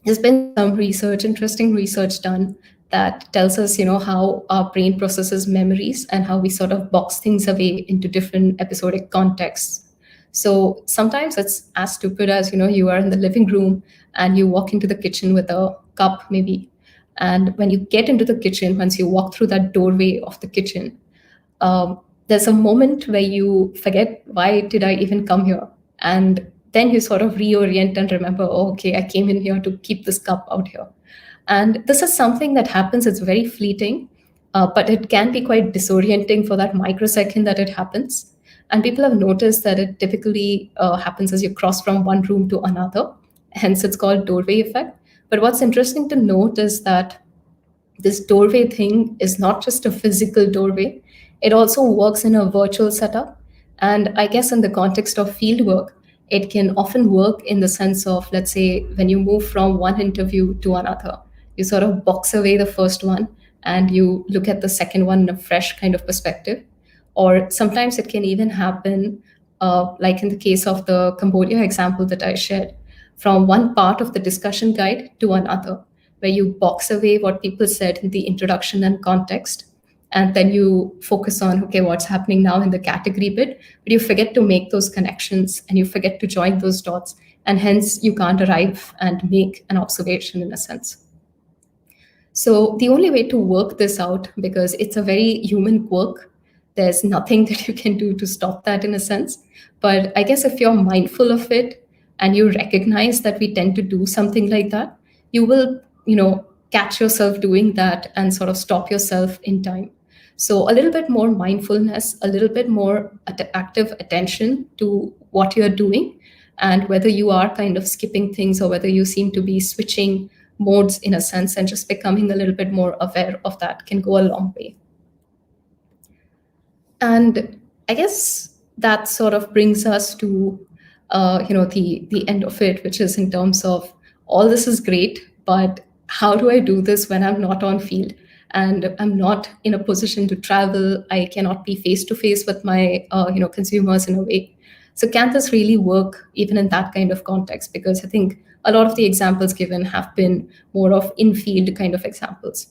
there's been some research, interesting research done that tells us, how our brain processes memories and how we sort of box things away into different episodic contexts. So sometimes it's as stupid as, you are in the living room and you walk into the kitchen with a cup maybe. And when you get into the kitchen, once you walk through that doorway of the kitchen, there's a moment where you forget, why did I even come here? And then you sort of reorient and remember, oh, okay, I came in here to keep this cup out here. And this is something that happens, it's very fleeting, but it can be quite disorienting for that microsecond that it happens. And people have noticed that it typically happens as you cross from one room to another. Hence, it's called doorway effect. But what's interesting to note is that this doorway thing is not just a physical doorway, it also works in a virtual setup. And I guess in the context of fieldwork, it can often work in the sense of, let's say, when you move from one interview to another, you sort of box away the first one and you look at the second one in a fresh kind of perspective. Or sometimes it can even happen, like in the case of the Cambodia example that I shared, from one part of the discussion guide to another, where you box away what people said in the introduction and context, and then you focus on, okay, what's happening now in the category bit, but you forget to make those connections and you forget to join those dots, and hence you can't arrive and make an observation in a sense. So the only way to work this out, because it's a very human quirk, there's nothing that you can do to stop that in a sense. But I guess if you're mindful of it and you recognize that we tend to do something like that, you will, catch yourself doing that and sort of stop yourself in time. So a little bit more mindfulness, a little bit more active attention to what you're doing, and whether you are kind of skipping things or whether you seem to be switching modes in a sense, and just becoming a little bit more aware of that can go a long way. And I guess that sort of brings us to the end of it, which is in terms of all this is great, but how do I do this when I'm not on field and I'm not in a position to travel? I cannot be face to face with my consumers in a way. So can this really work even in that kind of context? Because I think a lot of the examples given have been more of in-field kind of examples.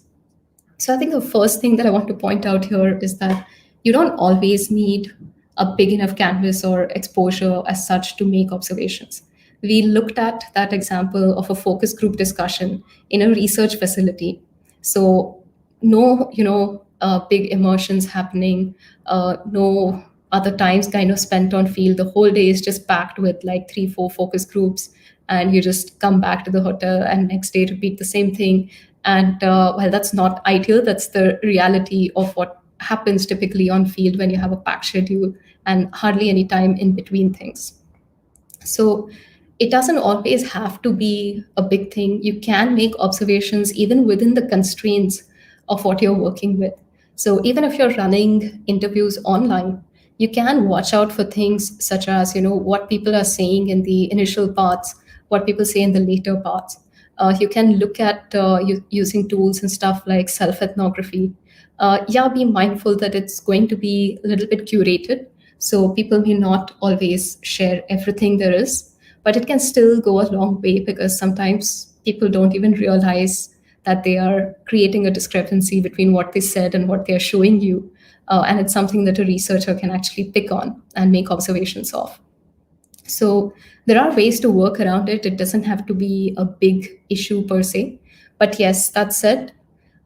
So I think the first thing that I want to point out here is that you don't always need a big enough canvas or exposure as such to make observations. We looked at that example of a focus group discussion in a research facility. So no, big immersions happening, no other times kind of spent on field. The whole day is just packed with like 3-4 focus groups, and you just come back to the hotel and next day repeat the same thing. And while that's not ideal, that's the reality of what happens typically on field when you have a packed schedule and hardly any time in between things. So it doesn't always have to be a big thing. You can make observations even within the constraints of what you're working with. So even if you're running interviews online, you can watch out for things such as, what people are saying in the initial parts, what people say in the later parts. You can look at using tools and stuff like self-ethnography. Yeah, be mindful that it's going to be a little bit curated, so people may not always share everything there is, but it can still go a long way, because sometimes people don't even realize that they are creating a discrepancy between what they said and what they're showing you. And it's something that a researcher can actually pick on and make observations of. So there are ways to work around it. It doesn't have to be a big issue per se. But yes, that said,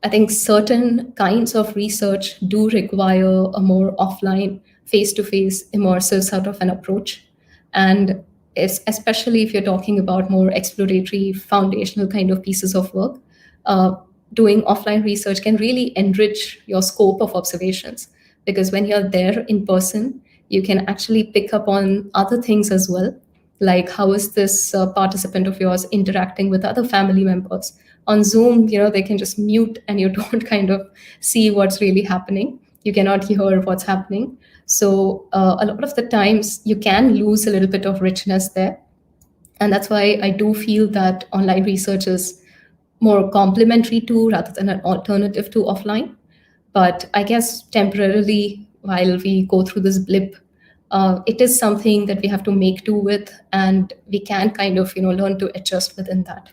I think certain kinds of research do require a more offline, face to face, immersive sort of an approach. And especially if you're talking about more exploratory, foundational kind of pieces of work, uh, doing offline research can really enrich your scope of observations. Because when you're there in person, you can actually pick up on other things as well, like how is this participant of yours interacting with other family members. On Zoom, they can just mute and you don't kind of see what's really happening. You cannot hear what's happening. So a lot of the times you can lose a little bit of richness there. And that's why I do feel that online research is more complementary to rather than an alternative to offline. But I guess temporarily, while we go through this blip, it is something that we have to make do with, and we can kind of learn to adjust within that.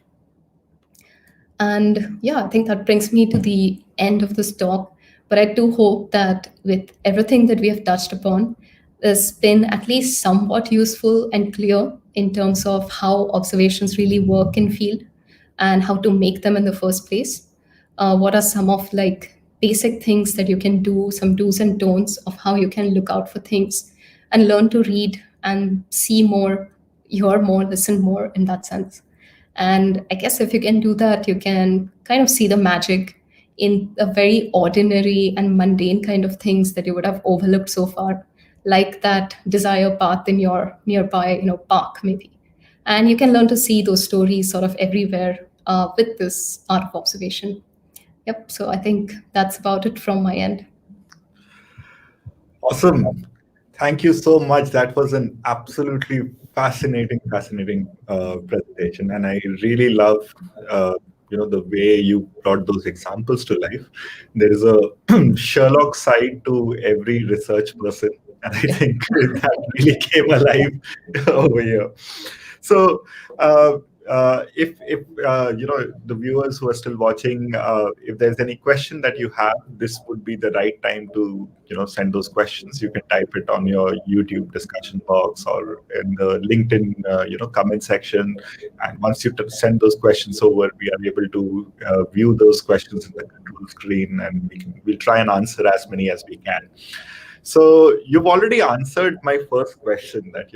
And yeah, I think that brings me to the end of this talk. But I do hope that with everything that we have touched upon, has been at least somewhat useful and clear in terms of how observations really work in field and how to make them in the first place. What are some of like basic things that you can do, some do's and don'ts of how you can look out for things and learn to read and see more, hear more, listen more in that sense. And I guess if you can do that, you can kind of see the magic in the very ordinary and mundane kind of things that you would have overlooked so far, like that desire path in your nearby, park maybe. And you can learn to see those stories sort of everywhere with this art of observation. Yep. So I think that's about it from my end. Awesome. Thank you so much. That was an absolutely fascinating presentation, and I really love, the way you brought those examples to life. There is a Sherlock side to every research person, and I think that really came alive over here. So, if the viewers who are still watching, if there's any question that you have, this would be the right time to send those questions. You can type it on your YouTube discussion box or in the LinkedIn comment section, and once you send those questions over, we are able to view those questions in the control screen, and we'll try and answer as many as we can. So you've already answered my first question that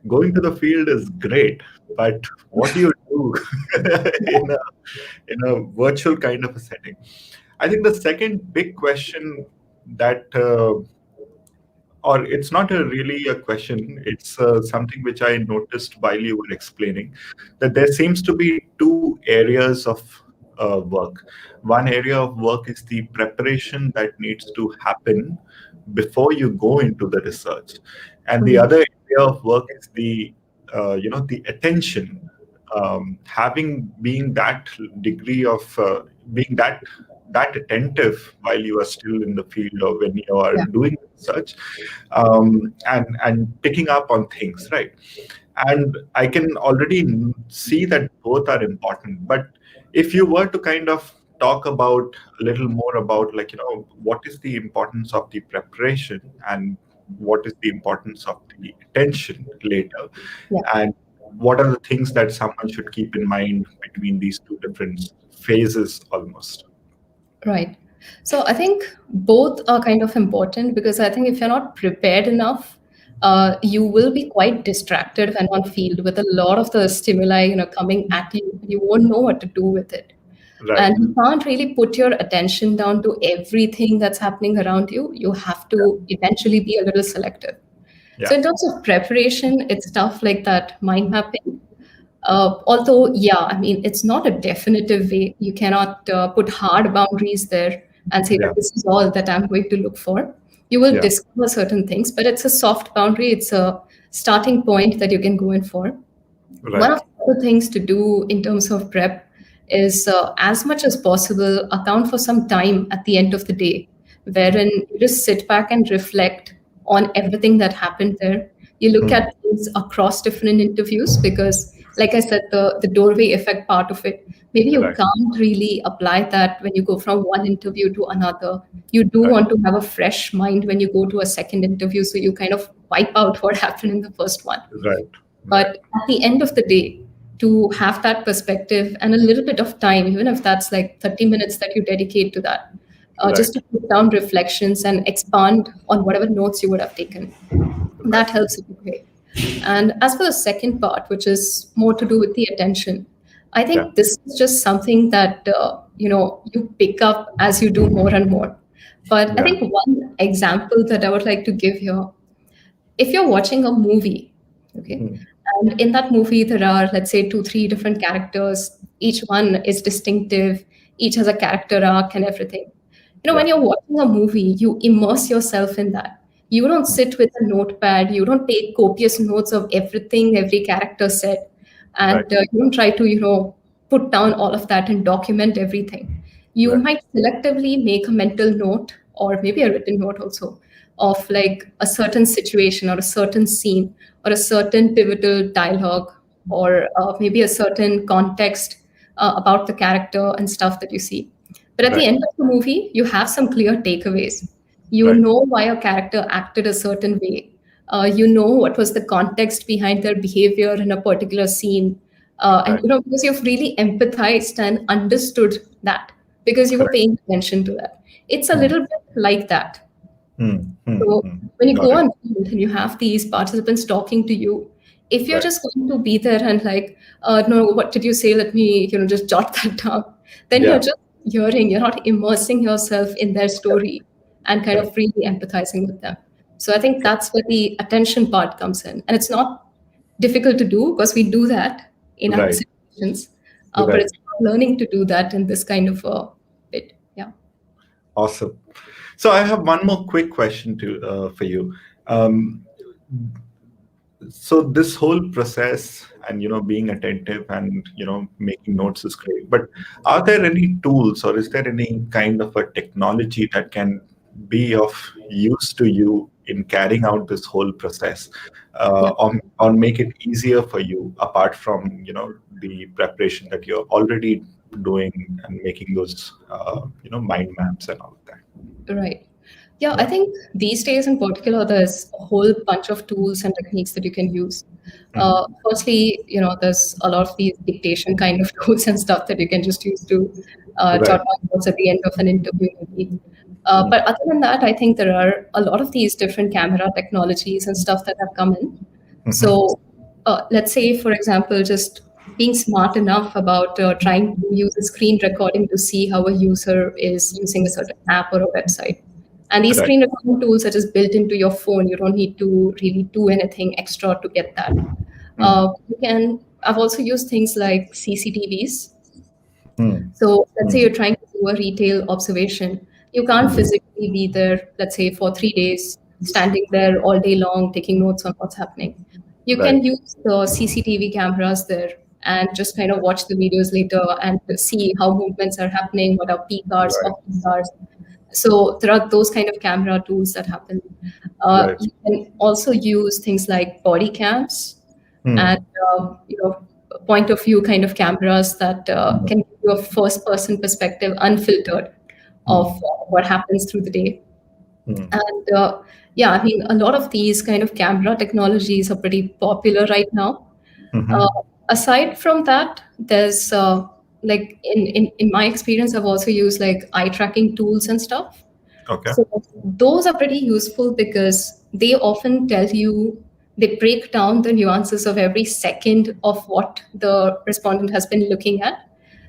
going to the field is great, but what do you do in a virtual kind of a setting? I think the second big question that, or it's not really a question, it's something which I noticed while you were explaining, that there seems to be two areas of work. One area of work is the preparation that needs to happen before you go into the research, and the other area of work is the attention, having being that degree of being that attentive while you are still in the field or when you are Yeah. doing research, and picking up on things, right? And I can already see that both are important. But if you were to kind of talk about a little more about, like, what is the importance of the preparation and what is the importance of the attention later, Yeah. and what are the things that someone should keep in mind between these two different phases almost? Right. So I think both are kind of important, because I think if you're not prepared enough, you will be quite distracted when on field with a lot of the stimuli, coming at you. You won't know what to do with it. Right. And you can't really put your attention down to everything that's happening around you. You have to eventually be a little selective. So Yeah. in terms of preparation, it's stuff like that mind mapping. Although, yeah, I mean, it's not a definitive way. You cannot put hard boundaries there and say Yeah. that this is all that I'm going to look for. You will Yeah. discover certain things, but it's a soft boundary. It's a starting point that you can go in for. One Right. of the other things to do in terms of prep is, as much as possible, account for some time at the end of the day, wherein you just sit back and reflect on everything that happened there. You look Hmm. at things across different interviews because, like I said, the doorway effect part of it, maybe you Right. can't really apply that when you go from one interview to another. You do Right. want to have a fresh mind when you go to a second interview, so you kind of wipe out what happened in the first one. Right. But Right. at the end of the day, to have that perspective and a little bit of time, even if that's like 30 minutes that you dedicate to that, Right. just to put down reflections and expand on whatever notes you would have taken, Right. that helps a big way. And as for the second part, which is more to do with the attention, I Yeah. think this is just something that you pick up as you do more and more. But I Yeah. think one example that I would like to give here, if you're watching a movie, okay, Hmm. and in that movie there are, let's say, two, three different characters, each one is distinctive, each has a character arc and everything. When Yeah. you're watching a movie, you immerse yourself in that. You don't sit with a notepad, you don't take copious notes of everything every character said, and Right. you don't try to put down all of that and document everything. You Right. might selectively make a mental note or maybe a written note also of like a certain situation or a certain scene or a certain pivotal dialogue or maybe a certain context about the character and stuff that you see. But at the Right. end of the movie, you have some clear takeaways. You Right. know why a character acted a certain way. You know what was the context behind their behavior in a particular scene. And Right. because you've really empathized and understood that because you were Correct. paying attention to that. It's a Hmm. little bit like that. Hmm. Hmm. So Hmm. when you Got go it. on field and you have these participants talking to you, if you're Right. just going to be there and like, no, what did you say? Let me, just jot that down. Then you're Yeah. just hearing, you're not immersing yourself in their Correct. story and kind Correct. of really empathizing with them. So I think that's where the attention part comes in. And it's not difficult to do because we do that in other Right. situations. But Right. it's learning to do that in this kind of a bit. Yeah. Awesome. So I have one more quick question to for you. Um, so this whole process and being attentive and making notes is great, but are there any tools or is there any kind of a technology that can be of use to you in carrying out this whole process, Yeah. or make it easier for you apart from the preparation that you're already doing and making those mind maps and all of that? Right. Yeah, I Yeah. think these days in particular, there's a whole bunch of tools and techniques that you can use. Mhm. Firstly, there's a lot of these dictation kind of tools and stuff that you can just use to Right. jot down notes at the end of an interview, maybe. Mhm. But other than that, I think there are a lot of these different camera technologies and stuff that have come in. Mhm. So let's say, for example, just being smart enough about trying to use a screen recording to see how a user is using a certain app or a website. And these Right. screen recording tools are just built into your phone. You don't need to really do anything extra to get that. Mm. I've also used things like CCTVs. Mm. So let's say Mm. you're trying to do a retail observation. You can't Mm. physically be there, let's say, for 3 days, standing there all day long, taking notes on what's happening. You Right. can use the CCTV cameras there and just kind of watch the videos later and see how movements are happening, what are peak hours, Right. off peak hours. So there are those kind of camera tools that happen. Right. You can also use things like body cams and Mm. point of view kind of cameras that Mm. can give you a first person perspective unfiltered of Mm. what happens through the day. Mm. And yeah, I mean, a lot of these kind of camera technologies are pretty popular right now. uh, Mhm. Aside from that, there's like in my experience, I've also used like eye tracking tools and stuff. Okay. So those are pretty useful because they often tell you, they break down the nuances of every second of what the respondent has been looking at,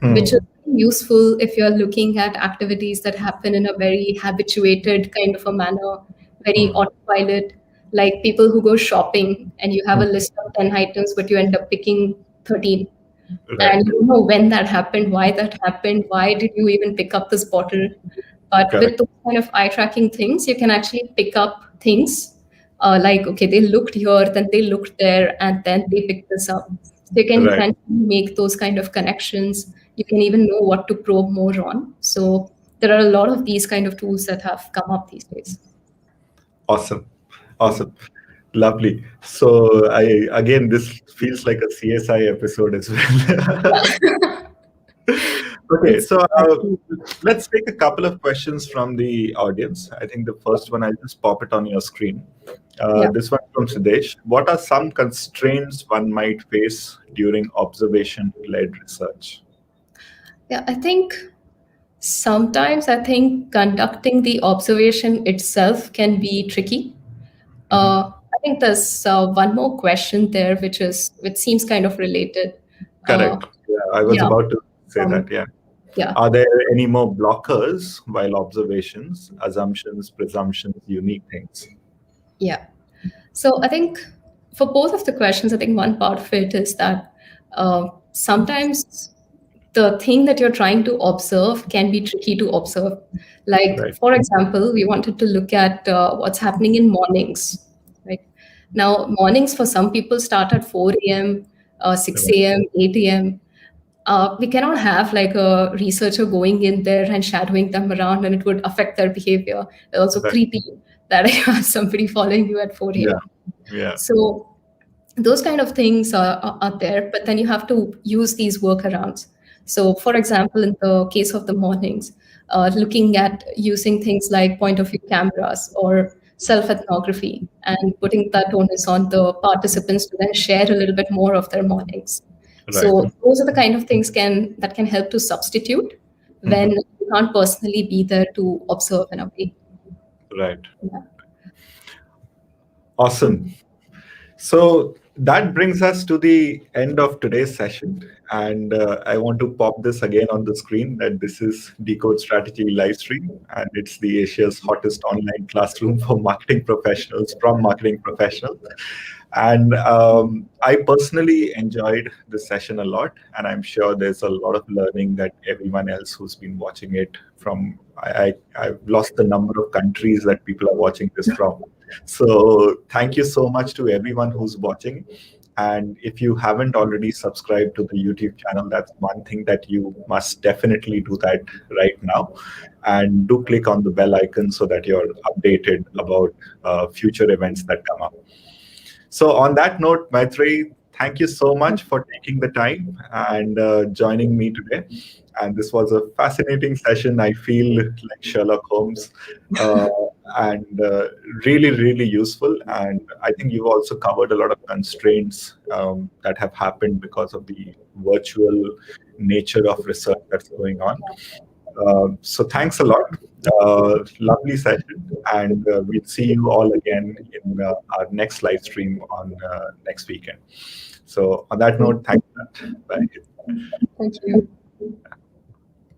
which is Mm. useful if you're looking at activities that happen in a very habituated kind of a manner, very Mm. autopilot, like people who go shopping and you have a Mm. list of 10 items, but you end up picking 13. Right. And you don't know when that happened, why that happened, why did you even pick up this bottle. But with Correct. those kind of eye tracking things, you can actually pick up things like, okay, they looked here, then they looked there, and then they picked this up. So you can Right. eventually make those kind of connections. You can even know what to probe more on. So there are a lot of these kind of tools that have come up these days. Awesome. Awesome. Lovely. So again, this feels like a CSI episode as well. Okay, It's so let's take a couple of questions from the audience. I think the first one, I'll just pop it on your screen. yeah. This one from Sidesh. What are some constraints one might face during observation-led research? Yeah, sometimes I think conducting the observation itself can be tricky. Mhm. I think there's one more question there, which seems kind of related. Uh, Correct. Yeah, I was yeah, about to say from that. Yeah. yeah, Are there any more blockers while observations, assumptions, presumptions, unique things? yeah. So I think for both of the questions, I think one part of it is that sometimes the thing that you're trying to observe can be tricky to observe. Like, Right. for example, we wanted to look at what's happening in mornings, right? Now, mornings for some people start at 4 a.m., 6 Right. a.m., 8 a.m. We cannot have like a researcher going in there and shadowing them around, and it would affect their behavior. It's also Right. creepy that you have somebody following you at 4 Yeah. a.m. Yeah. So those kind of things are there, but then you have to use these workarounds. So, for example, in the case of the mornings, looking at using things like point of view cameras or self ethnography and putting that onus on the participants to then share a little bit more of their mornings. Right. So, those are the kind of things that can help to substitute when Mhm. you can't personally be there to observe in a way. Right. Yeah. Awesome. So that brings us to the end of today's session. And I want to pop this again on the screen that this is Decode Strategy live stream, and it's the Asia's hottest online classroom for marketing professionals from marketing professionals. And I personally enjoyed this session a lot, and I'm sure there's a lot of learning that everyone else who's been watching it from. I've lost the number of countries that people are watching this from. So thank you so much to everyone who's watching. And if you haven't already subscribed to the YouTube channel, that's one thing that you must definitely do that right now. And do click on the bell icon so that you're updated about future events that come up. So on that note, Maitreyee, thank you so much for taking the time and joining me today. And this was a fascinating session. I feel like Sherlock Holmes, uh, and really, really useful. And I think you've also covered a lot of constraints that have happened because of the virtual nature of research that's going on. So thanks a lot. Lovely session, and we'll see you all again in our next live stream on next weekend. So on that note, thanks. Bye. Thank you.